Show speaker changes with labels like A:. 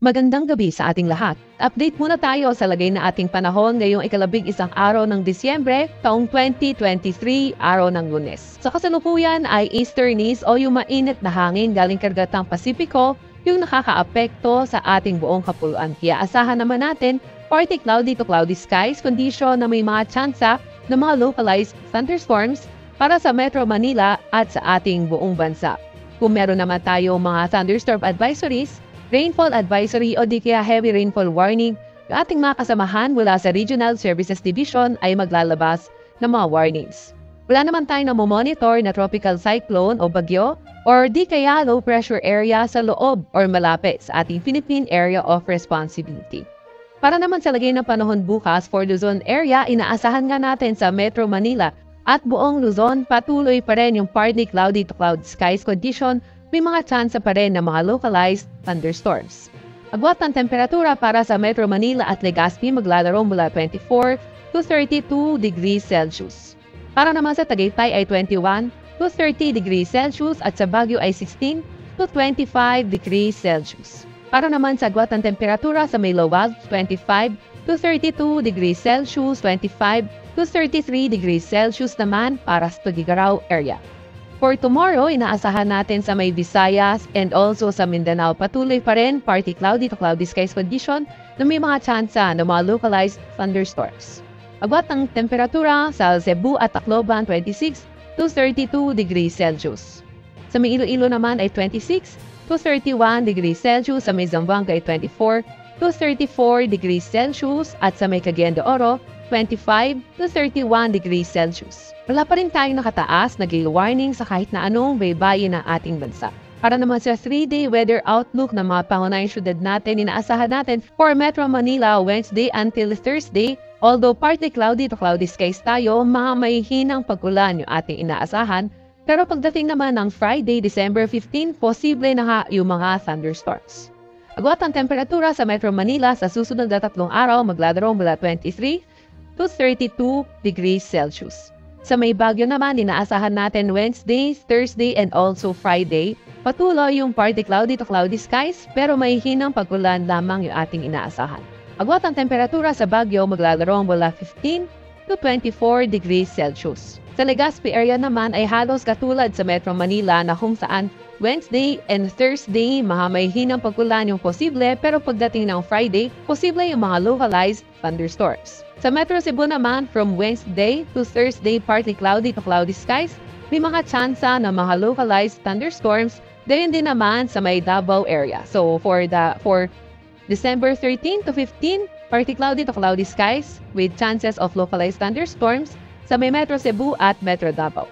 A: Magandang gabi sa ating lahat. Update muna tayo sa lagay na ating panahon ngayong ikalabing-isang araw ng Disyembre, taong 2023, araw ng Lunes. Sa kasalukuyan ay easternies o yung mainit na hangin galing karagatang Pasipiko yung nakakaapekto sa ating buong kapuluan. Kaya asahan naman natin partly cloudy to cloudy skies condition na may mga tsansa ng mga localized thunderstorms para sa Metro Manila at sa ating buong bansa. Kung meron naman tayo mga thunderstorm advisories, rainfall advisory o di kaya heavy rainfall warning, yung ating mga kasamahan mula sa Regional Services Division ay maglalabas ng mga warnings. Wala naman tayong namomonitor na tropical cyclone o bagyo or di kaya low pressure area sa loob or malapit sa ating Philippine Area of Responsibility. Para naman sa lagay ng panahon bukas for Luzon area, inaasahan nga natin sa Metro Manila at buong Luzon patuloy pa rin yung partly cloudy to cloud skies condition. May mga tsansa pa rin ng mga localized thunderstorms. Agwat ng temperatura para sa Metro Manila at Legazpi maglalaro mula 24 to 32 degrees Celsius. Para naman sa Tagaytay ay 21 to 30 degrees Celsius at sa Baguio ay 16 to 25 degrees Celsius. Para naman sa agwat ng temperatura sa Maylawag, 25 to 32 degrees Celsius, 25 to 33 degrees Celsius naman para sa Tugigaraw area. For tomorrow, inaasahan natin sa may Visayas and also sa Mindanao patuloy pa rin partly cloudy to cloudy skies condition na may mga tsansa ng mga localized thunderstorms. Agwat ng temperatura sa Cebu at Tacloban 26 to 32 degrees Celsius. Sa may Iloilo naman ay 26 to 31 degrees Celsius, sa may Zamboanga ay 24 to 34 degrees Celsius at sa may Cagayan de Oro 25 to 31 degrees Celsius. Wala pa rin tayong nakataas na gale warning sa kahit na anong baybayin ng ating bansa. Para naman sa 3-day weather outlook ng mga pangunahing syudad natin, inaasahan natin for Metro Manila Wednesday until Thursday, although partly cloudy to cloudy skies tayo, mga may hinang pag-ulan yung ating inaasahan. Pero pagdating naman ng Friday, December 15, posible na nga yung mga thunderstorms. Agwat ang temperatura sa Metro Manila sa susunod na 3 araw maglalaro mula 23 to 32 degrees Celsius. Sa may Baguio naman, inaasahan natin Wednesday, Thursday, and also Friday. Patuloy yung partly cloudy to cloudy skies, pero may hinang pag-ulan lamang yung ating inaasahan. Agwat ang temperatura sa Baguio maglalaro mula 15 to 24 degrees Celsius. Sa Legazpi area naman ay halos katulad sa Metro Manila na kung saan Wednesday and Thursday, may hinang pag-ulan yung posible, pero pagdating ng Friday, posible yung mga localized thunderstorms. Sa Metro Cebu naman, from Wednesday to Thursday, partly cloudy to cloudy skies, may mga tsansa na mga localized thunderstorms, gayon din naman sa may Davao area. So for December 13 to 15, partly cloudy to cloudy skies with chances of localized thunderstorms sa may Metro Cebu at Metro Davao.